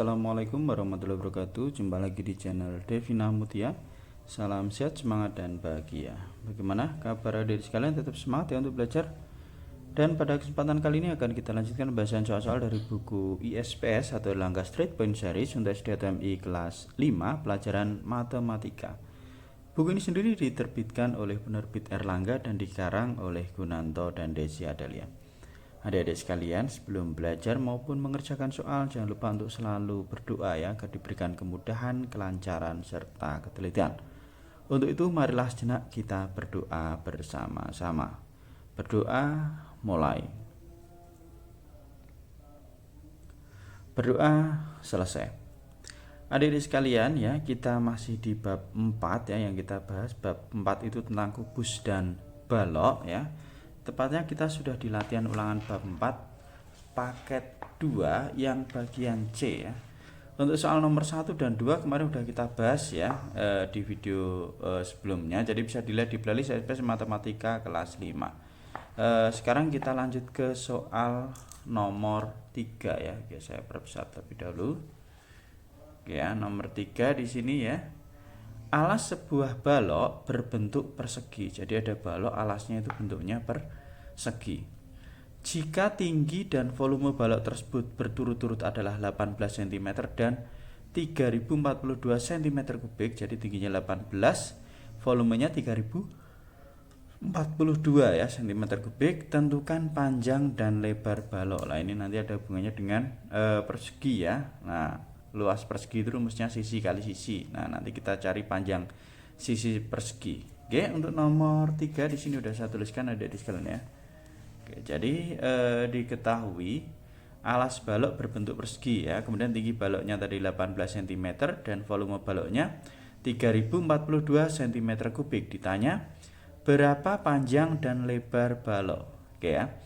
Assalamualaikum warahmatullahi wabarakatuh. Jumpa lagi di channel Devina Mutia. Salam sehat, semangat, dan bahagia. Bagaimana kabar adik sekalian? Tetap semangat ya untuk belajar. Dan pada kesempatan kali ini akan kita lanjutkan pembahasan soal-soal dari buku ISPS atau Erlangga Straight Point Series untuk SD ATMI kelas 5 pelajaran matematika. Buku ini sendiri diterbitkan oleh penerbit Erlangga dan dikarang oleh Gunanto dan Desi Adelia. Adik-adik sekalian, sebelum belajar maupun mengerjakan soal, jangan lupa untuk selalu berdoa ya, agar diberikan kemudahan, kelancaran, serta ketelitian. Untuk itu, marilah sejenak kita berdoa bersama-sama. Berdoa mulai. Berdoa selesai. Adik-adik sekalian ya, kita masih di bab 4 ya, yang kita bahas. Bab 4 itu tentang kubus dan balok ya. Tepatnya kita sudah di latihan ulangan bab 4 paket 2 yang bagian C ya. Untuk soal nomor 1 dan 2 kemarin udah kita bahas ya di video sebelumnya. Jadi bisa dilihat di playlist SPS Matematika kelas 5. Sekarang kita lanjut ke soal nomor 3 ya. Oke, saya perbesar terlebih dahulu. Oke ya, nomor 3 di sini ya. Alas sebuah balok berbentuk persegi. Jadi ada balok, alasnya itu bentuknya persegi. Jika tinggi dan volume balok tersebut berturut-turut adalah 18 cm dan 3042 cm kubik, jadi tingginya 18, volumenya 3042 ya cm kubik, tentukan panjang dan lebar balok. Lah ini nanti ada hubungannya dengan persegi ya. Nah, luas persegi itu rumusnya sisi kali sisi. Nah, nanti kita cari panjang sisi persegi. Oke, untuk nomor 3 di sini udah saya tuliskan ada di sekalian ya. Oke, jadi diketahui alas balok berbentuk persegi ya. Kemudian tinggi baloknya tadi 18 cm dan volume baloknya 3042 cm kubik. Ditanya berapa panjang dan lebar balok. Oke ya.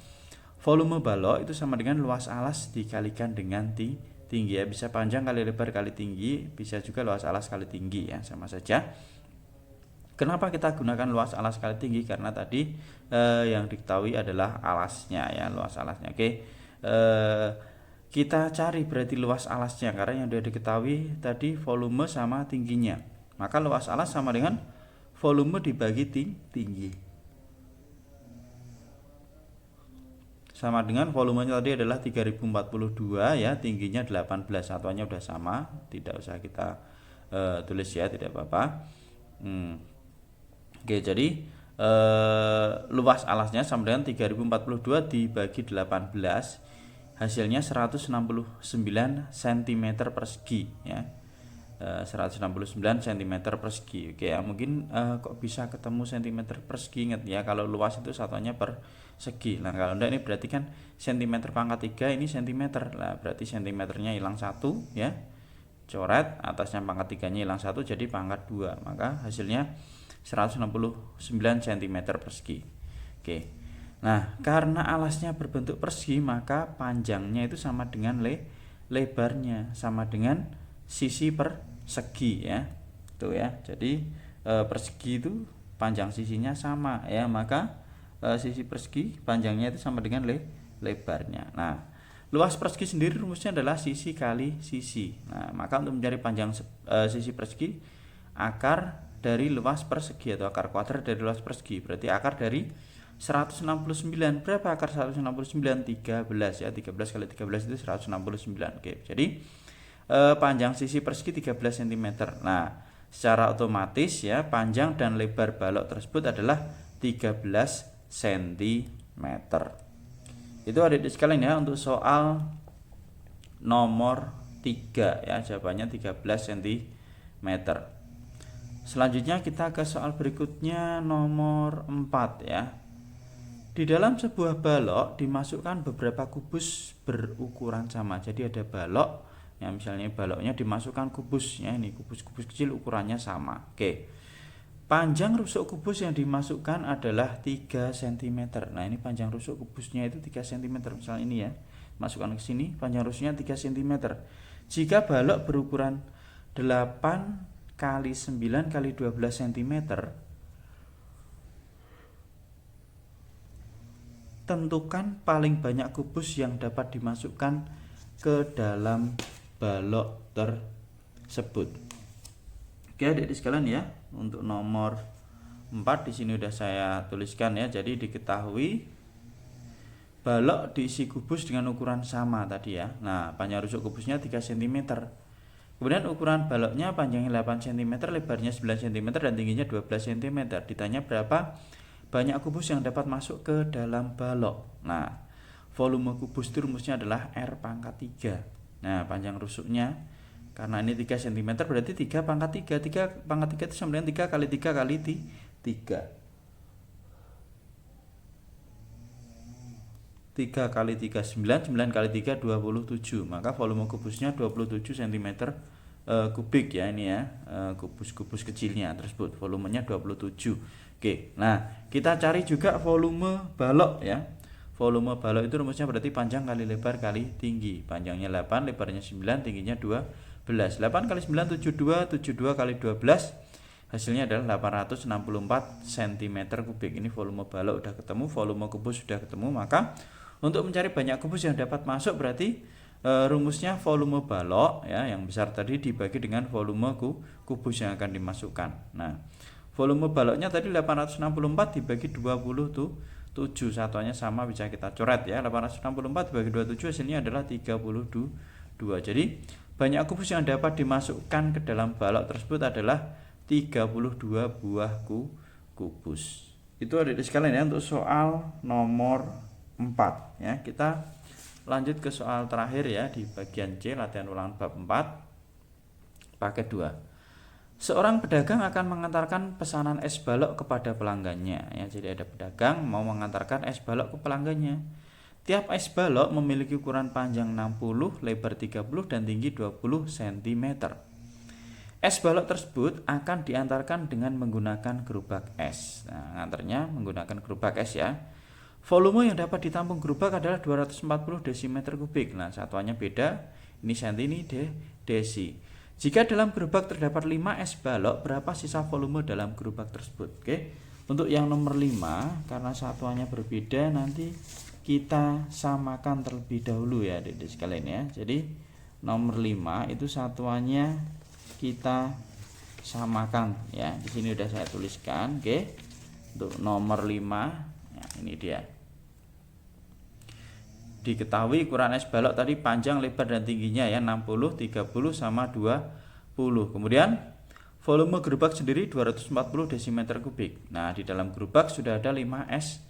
Volume balok itu sama dengan luas alas dikalikan dengan tinggi ya, bisa panjang kali lebar kali tinggi, bisa juga luas alas kali tinggi ya, sama saja. Kenapa kita gunakan luas alas kali tinggi? Karena tadi yang diketahui adalah alasnya ya, luas alasnya. Oke, kita cari berarti luas alasnya, karena yang sudah diketahui tadi volume sama tingginya, maka luas alas sama dengan volume dibagi tinggi. Sama dengan volumenya tadi adalah 3042 ya, tingginya 18, satuannya udah sama, tidak usah kita tulis ya, tidak apa-apa. Oke, jadi luas alasnya sama dengan 3042 dibagi 18, hasilnya 169 cm persegi ya. 169 cm persegi. Oke ya, mungkin kok bisa ketemu cm persegi, ingat ya, kalau luas itu satuannya persegi. Nah, kalau enggak ini berarti kan cm pangkat 3 ini cm. Nah, berarti cm-nya hilang 1 ya. Coret, atasnya pangkat 3-nya hilang 1 jadi pangkat 2. Maka hasilnya 169 cm persegi. Oke. Nah, karena alasnya berbentuk persegi, maka panjangnya itu sama dengan lebarnya, sama dengan sisi persegi ya. Tuh ya. Jadi persegi itu panjang sisinya sama ya, maka sisi persegi panjangnya itu sama dengan lebarnya. Nah, luas persegi sendiri rumusnya adalah sisi kali sisi. Nah, maka untuk mencari panjang sisi persegi, akar dari luas persegi atau akar kuadrat dari luas persegi. Berarti akar dari 169. Berapa akar 169? 13 ya. 13 kali 13 itu 169. Oke. Jadi panjang sisi persegi 13 cm. Nah, secara otomatis ya, panjang dan lebar balok tersebut adalah 13 cm. Itu adik-adik sekalian ya, untuk soal nomor 3 ya, jawabannya 13 cm. Selanjutnya kita ke soal berikutnya nomor 4 ya. Di dalam sebuah balok dimasukkan beberapa kubus berukuran sama. Jadi ada balok yang misalnya baloknya dimasukkan kubusnya, ini kubus-kubus kecil ukurannya sama. Oke. Panjang rusuk kubus yang dimasukkan adalah 3 cm. Nah, ini panjang rusuk kubusnya itu 3 cm. Misalnya ini ya, masukkan ke sini, panjang rusuknya 3 cm. Jika balok berukuran 8 kali 9 kali 12 cm, tentukan paling banyak kubus yang dapat dimasukkan ke dalam balok tersebut. Oke, adik-adik sekalian ya, untuk nomor 4 di sini udah saya tuliskan ya. Jadi diketahui balok diisi kubus dengan ukuran sama tadi ya. Nah, panjang rusuk kubusnya 3 cm. Kemudian ukuran baloknya panjangnya 8 cm, lebarnya 9 cm dan tingginya 12 cm. Ditanya berapa banyak kubus yang dapat masuk ke dalam balok. Nah, volume kubus itu rumusnya adalah R pangkat 3. Nah, panjang rusuknya karena ini 3 cm berarti 3 pangkat 3. 3 pangkat 3 itu sama dengan 3 kali 3 kali 3. 3 kali 3 9, 9 kali 3 27. Maka volume kubusnya 27 cm kubik ya ini ya. Kubus-kubus kecilnya tersebut volumenya 27. Oke. Nah, kita cari juga volume balok ya. Volume balok itu rumusnya berarti panjang kali lebar kali tinggi. Panjangnya 8, lebarnya 9, tingginya 12. 8 kali 9 72, 72 kali 12 hasilnya adalah 864 cm kubik. Ini volume balok udah ketemu, volume kubus sudah ketemu. Maka untuk mencari banyak kubus yang dapat masuk berarti rumusnya volume balok ya yang besar tadi dibagi dengan volume kubus yang akan dimasukkan. Nah, volume baloknya tadi 864 dibagi 27, satuannya sama bisa kita coret ya. 864 dibagi 27 hasilnya adalah 32. Jadi banyak kubus yang dapat dimasukkan ke dalam balok tersebut adalah 32 buah kubus. Itu adik-adik sekalian ya untuk soal nomor 4 ya. Kita lanjut ke soal terakhir ya di bagian C, latihan ulangan bab 4 paket 2. Seorang pedagang akan mengantarkan pesanan es balok kepada pelanggannya ya. Jadi ada pedagang mau mengantarkan es balok ke pelanggannya. Tiap es balok memiliki ukuran panjang 60, lebar 30 dan tinggi 20 cm. Es balok tersebut akan diantarkan dengan menggunakan gerobak es. Nah, ngantarnya menggunakan gerobak es ya. Volume yang dapat ditampung gerobak adalah 240 desimeter kubik. Nah, satuannya beda. Ini senti, ini desi. Jika dalam gerobak terdapat 5 es balok, berapa sisa volume dalam gerobak tersebut? Oke. Untuk yang nomor 5, karena satuannya berbeda, nanti kita samakan terlebih dahulu ya, adik-adik sekalian ya. Jadi, nomor 5 itu satuannya kita samakan ya. Di sini udah saya tuliskan, oke. Untuk nomor 5, ya, ini dia. Diketahui ukuran es balok tadi panjang, lebar dan tingginya ya 60, 30 sama 20. Kemudian volume gerobak sendiri 240 desimeter kubik. Nah, di dalam gerobak sudah ada 5 es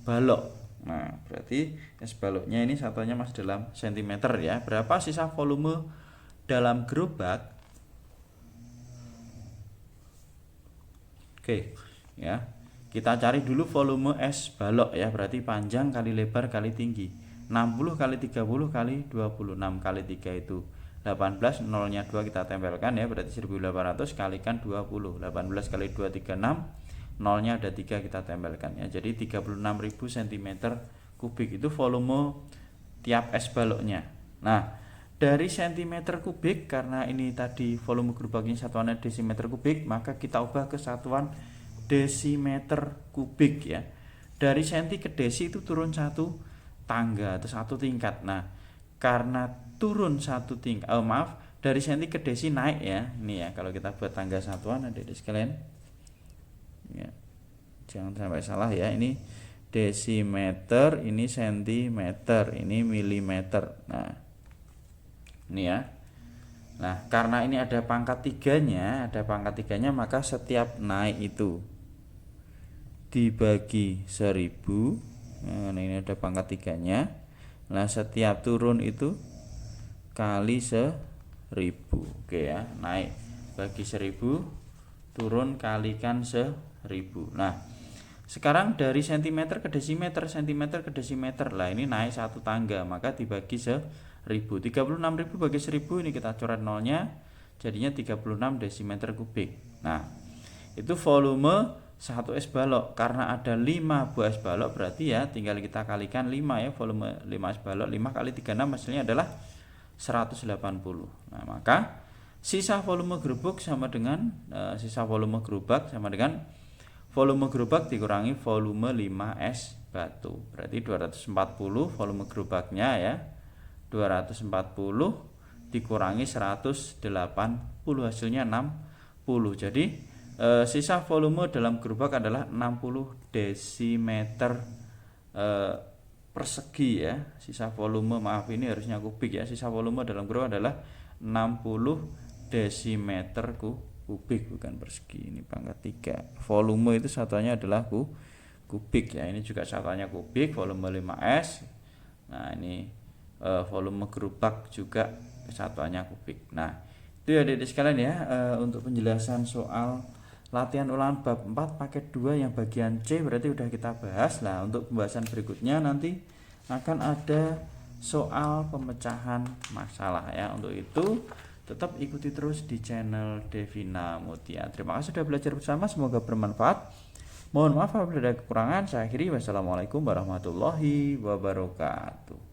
balok. Nah, berarti es baloknya ini satuannya masih dalam sentimeter ya. Berapa sisa volume dalam gerobak? Oke, ya. Kita cari dulu volume es balok ya, berarti panjang kali lebar kali tinggi. 60 kali 30 kali 26. Kali 3 itu 18, nolnya 2 kita tempelkan ya, berarti 1800 kalikan 20. 18 kali 2 36, nolnya ada 3 kita tempelkan ya. Jadi 36.000 cm kubik itu volume tiap es baloknya. Nah, dari cm kubik karena ini tadi volume gerobaknya satuannya desimeter kubik, maka kita ubah ke satuan desimeter kubik ya. Dari senti ke desi itu turun satu tangga atau satu tingkat. Nah, karena turun satu tingkat, dari senti ke desi naik ya. Ini ya, kalau kita buat tangga satuan adik-adik sekalian. Ya. Jangan sampai salah ya. Ini desimeter, ini sentimeter, ini milimeter. Nah, ini ya. Nah, karena ini ada pangkat tiganya, maka setiap naik itu dibagi 1000. Nah, ini ada pangkat tiganya. Nah, setiap turun itu kali 1000. Oke ya, naik bagi 1000, turun kalikan 1000. Nah, sekarang dari cm ke desimeter, lah ini naik satu tangga, maka dibagi 1000. 36.000 bagi 1000 ini kita coret nolnya, jadinya 36 desimeter kubik. Nah, itu volume satu es balok. Karena ada 5 buah es balok, berarti ya tinggal kita kalikan 5 ya, volume 5 es balok. 5 kali 36 hasilnya adalah 180. Nah, maka sisa volume gerobak sama dengan volume gerobak dikurangi volume 5 es batu. Berarti 240 volume gerobaknya ya. 240 dikurangi 180, hasilnya 60. Jadi sisa volume dalam gerobak adalah 60 desimeter persegi ya. Sisa volume, maaf ini harusnya kubik ya. Sisa volume dalam gerobak adalah 60 desimeter kubik, bukan persegi. Ini pangkat 3. Volume itu satuannya adalah kubik ya. Ini juga satuannya kubik, volume 5S. Nah, ini volume gerobak juga satuannya kubik. Nah, itu ya adik-adik sekalian ya, untuk penjelasan soal latihan ulangan bab 4 paket 2 yang bagian C berarti udah kita bahas. Nah, untuk pembahasan berikutnya nanti akan ada soal pemecahan masalah ya. Untuk itu tetap ikuti terus di channel Devina Mutia. Terima kasih sudah belajar bersama, semoga bermanfaat. Mohon maaf apabila ada kekurangan. Saya akhiri, wassalamualaikum warahmatullahi wabarakatuh.